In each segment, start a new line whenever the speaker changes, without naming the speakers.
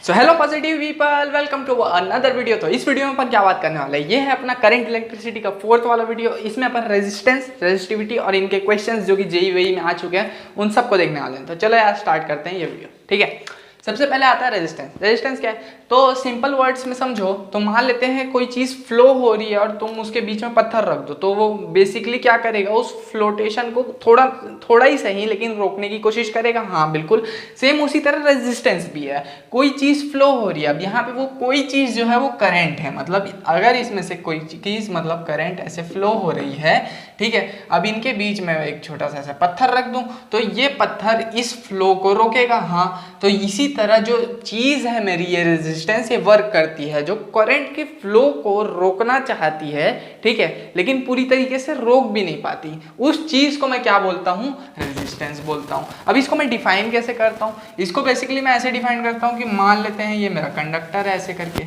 So hello positive people, welcome to another video. तो इस video में अपन क्या बात करने वाले हैं, ये है अपना करंट इलेक्ट्रिसिटी का फोर्थ वाला वीडियो। इसमें अपन रेजिस्टेंस, रेजिस्टिविटी और इनके क्वेश्चंस जो कि जेईई वेई में आ चुके हैं उन सबको देखने वाले हैं। तो चलो यार स्टार्ट करते हैं ये वीडियो, ठीक है। सबसे पहले आता है रेजिस्टेंस। रेजिस्टेंस क्या है, तो सिंपल वर्ड्स में समझो तो मान लेते हैं कोई चीज़ फ्लो हो रही है और तुम उसके बीच में पत्थर रख दो, तो वो बेसिकली क्या करेगा, उस फ्लोटेशन को थोड़ा ही सही लेकिन रोकने की कोशिश करेगा। हाँ बिल्कुल सेम उसी तरह रेजिस्टेंस भी है। कोई चीज़ फ्लो हो रही है, अब यहाँ पे वो कोई चीज़ जो है वो करंट है, मतलब अगर इसमें से कोई चीज़ मतलब करंट ऐसे फ्लो हो रही है, ठीक है। अब इनके बीच में एक छोटा सा ऐसा पत्थर रख दूं तो ये पत्थर इस फ्लो को रोकेगा। हाँ, तो इसी तरह जो चीज़ है मेरी ये रेजिस्टेंस, ये वर्क करती है जो करंट के फ्लो को रोकना चाहती है, ठीक है, लेकिन पूरी तरीके से रोक भी नहीं पाती। उस चीज़ को मैं क्या बोलता हूँ, रेजिस्टेंस बोलता हूँ। अब इसको मैं डिफाइन कैसे करता हूँ, इसको बेसिकली मैं ऐसे डिफाइन करता हूँ कि मान लेते हैं ये मेरा कंडक्टर है, ऐसे करके,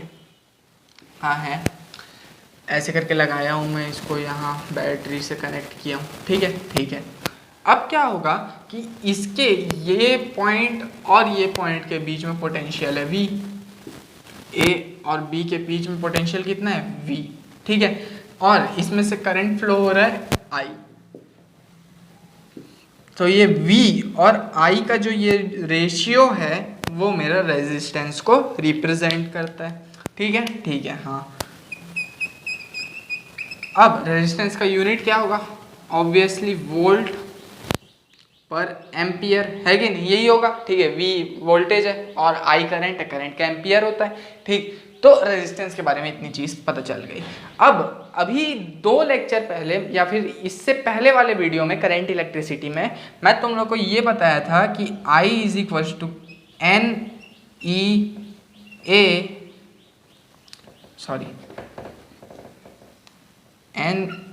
हाँ है, ऐसे करके लगाया हूँ मैं इसको, यहाँ बैटरी से कनेक्ट किया हूँ, ठीक है, ठीक है। अब क्या होगा कि इसके ये पॉइंट और ये पॉइंट के बीच में पोटेंशियल है V, A और B के बीच में पोटेंशियल कितना है V, ठीक है, और इसमें से करंट फ्लो हो रहा है I। तो ये V और I का जो ये रेशियो है वो मेरा रेजिस्टेंस को रिप्रेजेंट करता है, ठीक है, ठीक है। हाँ, अब रेजिस्टेंस का यूनिट क्या होगा, ऑब्वियसली वोल्ट पर एम्पियर है कि नहीं, यही होगा, ठीक है। V वोल्टेज है और I करंट है, करंट का एम्पियर होता है, ठीक। तो रेजिस्टेंस के बारे में इतनी चीज़ पता चल गई। अब अभी 2 लेक्चर पहले या फिर इससे पहले वाले वीडियो में करंट इलेक्ट्रिसिटी में मैं तुम लोग को ये बताया था कि I is equal to N E A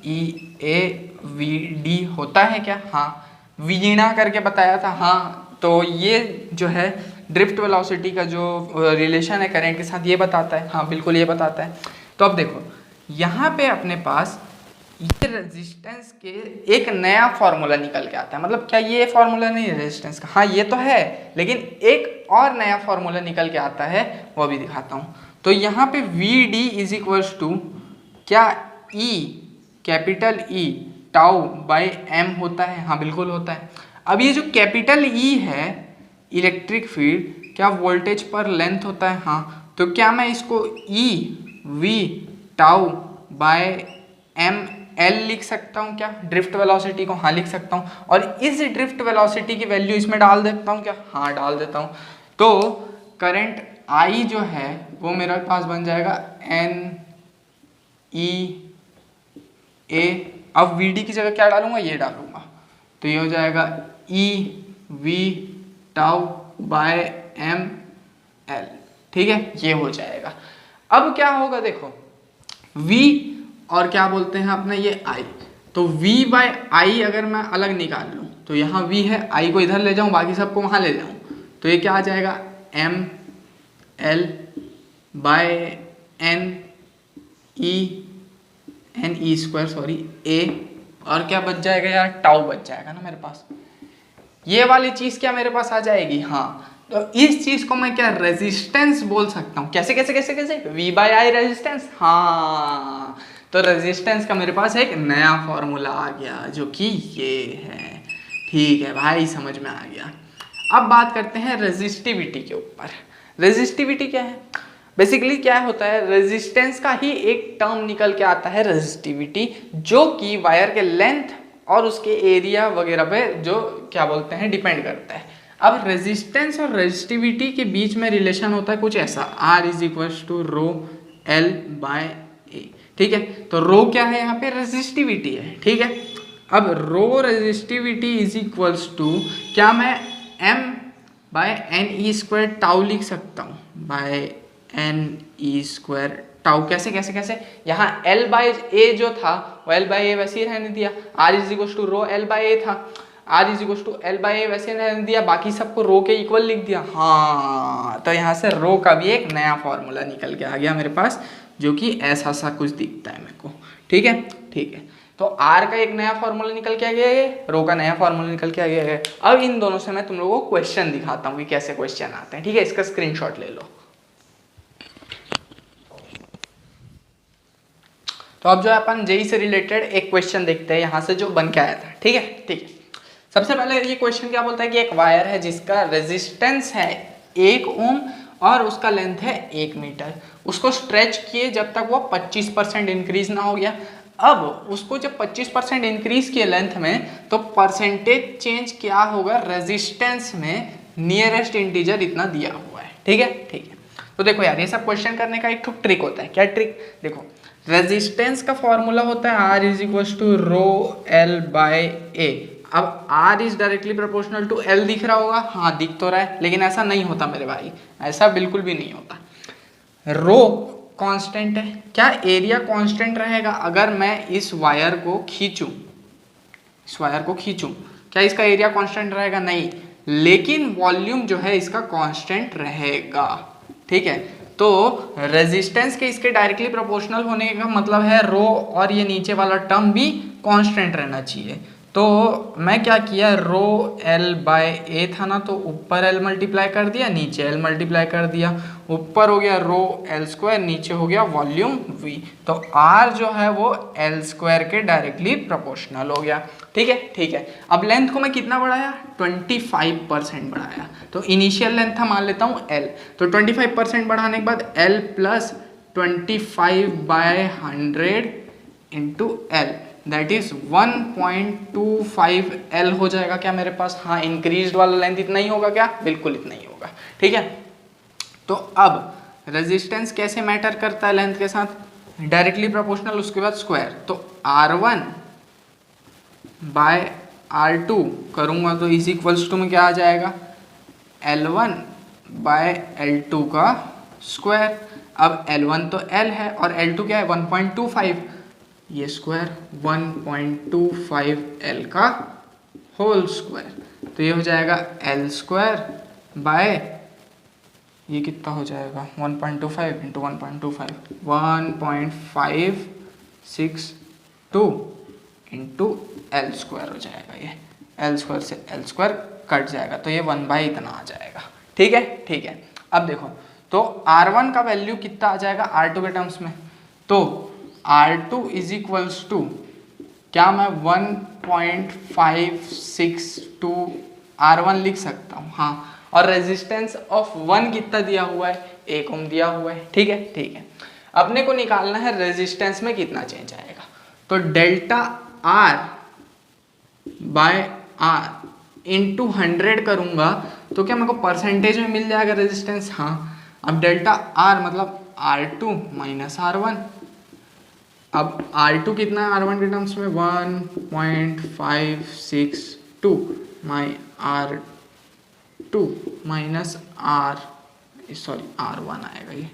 NEAVD होता है क्या, हाँ, वीणा करके बताया था। हाँ, तो ये जो है ड्रिफ्ट वेलोसिटी का जो रिलेशन है करंट के साथ ये बताता है, हाँ बिल्कुल ये बताता है। तो अब देखो यहाँ पे अपने पास ये रेजिस्टेंस के एक नया फॉर्मूला निकल के आता है। मतलब क्या ये फॉर्मूला नहीं है रेजिस्टेंस का, हाँ ये तो है, लेकिन एक और नया फॉर्मूला निकल के आता है, वो भी दिखाता हूँ। तो यहाँ पे VD इज इक्वल टू क्या, E, capital E tau by M होता है, हाँ बिल्कुल होता है। अब ये जो कैपिटल E है इलेक्ट्रिक फील्ड, क्या वोल्टेज पर लेंथ होता है, हाँ, तो क्या मैं इसको E V tau by M L लिख सकता हूँ क्या, ड्रिफ्ट वेलोसिटी को, हाँ लिख सकता हूँ। और इस ड्रिफ्ट वेलोसिटी की वैल्यू इसमें डाल देता हूँ क्या, हाँ डाल देता हूँ। तो करंट I जो है वो मेरे पास बन जाएगा NEA। अब VD की जगह क्या डालूंगा, ये डालूंगा, तो ये हो जाएगा EV टाउ बाय ML, ठीक है, ये हो जाएगा। अब क्या होगा देखो, V और क्या बोलते हैं अपना ये I, तो V बाय I अगर मैं अलग निकाल लूँ तो यहाँ V है, I को इधर ले जाऊँ, बाकी सबको वहाँ ले जाऊँ, तो ये क्या आ जाएगा ML by NE square A, और क्या बच जाएगा यार, टाउ बच जाएगा ना मेरे पास। ये वाली चीज़ क्या मेरे पास आ जाएगी, हाँ, तो इस चीज़ को मैं क्या रेजिस्टेंस बोल सकता हूँ। कैसे कैसे कैसे कैसे, V बाय I रेजिस्टेंस, हाँ, तो रेजिस्टेंस का मेरे पास एक नया फॉर्मूला आ गया जो कि ये है, ठीक है भाई, समझ में आ गया। अब बात करते हैं रेजिस्टिविटी के ऊपर। रेजिस्टिविटी क्या है, बेसिकली क्या होता है, रेजिस्टेंस का ही एक टर्म निकल के आता है रेजिस्टिविटी, जो कि वायर के लेंथ और उसके एरिया वगैरह पे जो क्या बोलते हैं डिपेंड करता है। अब रेजिस्टेंस और रेजिस्टिविटी के बीच में रिलेशन होता है कुछ ऐसा, R is equal to rho L by A, ठीक है। तो रो क्या है यहाँ पे, रेजिस्टिविटी है, ठीक है। अब rho resistivity is equals to क्या, मैं M by NE square tau लिख सकता हूँ, बाय NE स्क्वायर टाउ, कैसे कैसे कैसे, यहाँ L बाय A जो था वो L बाय A वैसे ही रहने दिया, R is equal to rho L by A था, R is equal to L by A वैसे रहने दिया, बाकी सबको रो के इक्वल लिख दिया। हाँ, तो यहाँ से रो का भी एक नया फॉर्मूला निकल के आ गया मेरे पास, जो कि ऐसा सा कुछ दिखता है मेरे को, ठीक है, ठीक है। तो आर का एक नया फॉर्मूला निकल के आ गया है, रो का नया फॉर्मूला निकल के आ गया है। अब इन दोनों से मैं तुम लोगों को क्वेश्चन दिखाता हूँ कि कैसे क्वेश्चन आते हैं, ठीक है। इसका स्क्रीनशॉट ले लो। तो अब जो है अपन जेई से रिलेटेड एक क्वेश्चन देखते हैं यहाँ से जो बन के आया था। ठीक है, ठीक है। सबसे पहले ये क्वेश्चन क्या बोलता है कि एक वायर है जिसका रेजिस्टेंस है 1 ओम और उसका लेंथ है 1 मीटर, उसको स्ट्रेच किए जब तक वो 25% इंक्रीज ना हो गया। अब उसको जब 25% इंक्रीज किए लेंथ में, तो परसेंटेज चेंज क्या होगा रेजिस्टेंस में, नियरेस्ट इंटीजर इतना दिया हुआ है। ठीक है, ठीक है। तो देखो यार, ये सब क्वेश्चन करने का एक तो ट्रिक होता है। क्या ट्रिक? देखो, रेजिस्टेंस का फॉर्मूला होता है R is equal to rho L by A. अब R is directly proportional to L दिख रहा होगा, हाँ दिख तो रहा है, लेकिन ऐसा नहीं होता मेरे भाई, ऐसा बिल्कुल भी नहीं होता। रो कांस्टेंट है, क्या एरिया कांस्टेंट रहेगा? अगर मैं इस वायर को खींचूं, क्या इसका एरिया कांस्टेंट रहेगा? नहीं, लेकिन वॉल्यूम जो है इसका कांस्टेंट रहेगा। ठीक है, तो रेजिस्टेंस के इसके डायरेक्टली प्रोपोर्शनल होने का मतलब है रो और ये नीचे वाला टर्म भी कांस्टेंट रहना चाहिए। तो मैं क्या किया, रो एल बाय ए था ना, तो ऊपर एल मल्टीप्लाई कर दिया, नीचे एल मल्टीप्लाई कर दिया। ऊपर हो गया रो एल स्क्वायर, नीचे हो गया वॉल्यूम वी। तो आर जो है वो एल स्क्वायर के डायरेक्टली प्रोपोर्शनल हो गया। ठीक है, ठीक है। अब लेंथ को मैं कितना बढ़ाया? 25% बढ़ाया। तो इनिशियल लेंथ था, मान लेता हूँ एल, तो 25% बढ़ाने के बाद L plus 25/100 into L, that is 1.25 L हो जाएगा क्या मेरे पास? हाँ, इंक्रीज्ड वाला लेंथ इतना ही होगा क्या? बिल्कुल इतना ही होगा। ठीक है, तो अब रेजिस्टेंस कैसे मैटर करता है लेंथ के साथ? डायरेक्टली प्रोपोर्शनल, उसके बाद स्क्वायर। तो R1 बाय R2 करूंगा तो इज इक्वल्स टू में क्या आ जाएगा? L1 बाय L2 का स्क्वायर। अब L1 तो L है और L2 क्या है? 1.25, ये स्क्वायर 1.25 L का होल स्क्वायर। तो ये हो जाएगा L स्क्वायर बाय, ये कितना हो जाएगा? 1.25 इंटू 1.25, 1.562 इंटू एल स्क्वायर हो जाएगा। ये एल स्क्वायर से एल स्क्वायर कट जाएगा, तो ये 1 बाई इतना आ जाएगा। ठीक है, ठीक है। अब देखो, तो R1 का वैल्यू कितना आ जाएगा R2 के टर्म्स में? तो R2 इज इक्वल्स टू, क्या मैं 1.562 R1 लिख सकता हूँ? हाँ, और रेजिस्टेंस ऑफ 1 कितना दिया हुआ है? 1 ओम दिया हुआ है। ठीक है, ठीक है। अपने को निकालना है रेजिस्टेंस में कितना चेंज आएगा। तो delta R by R into 100 करूंगा तो क्या मेरे को परसेंटेज में मिल जाएगा रेजिस्टेंस? हाँ। अब डेल्टा R मतलब R2 माइनस R1। अब R2 कितना है R1 के टर्म्स में? 1.562 माई R2 माइनस R1 आएगा ये,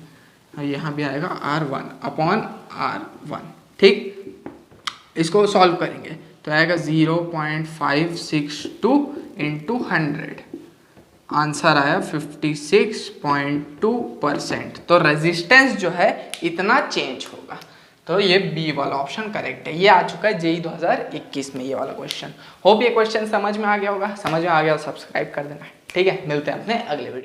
और यहाँ भी आएगा R1 अपॉन R1। ठीक, इसको सॉल्व करेंगे तो आएगा 0.562 इंटू 100, आंसर आया 56.2%। तो रेजिस्टेंस जो है इतना चेंज होगा। तो ये बी वाला ऑप्शन करेक्ट है। ये आ चुका है जेई 2021 में ये वाला क्वेश्चन। होप ये क्वेश्चन समझ में आ गया होगा। समझ में आ गया तो सब्सक्राइब कर देना। ठीक है, मिलते हैं अपने अगले वीडियो।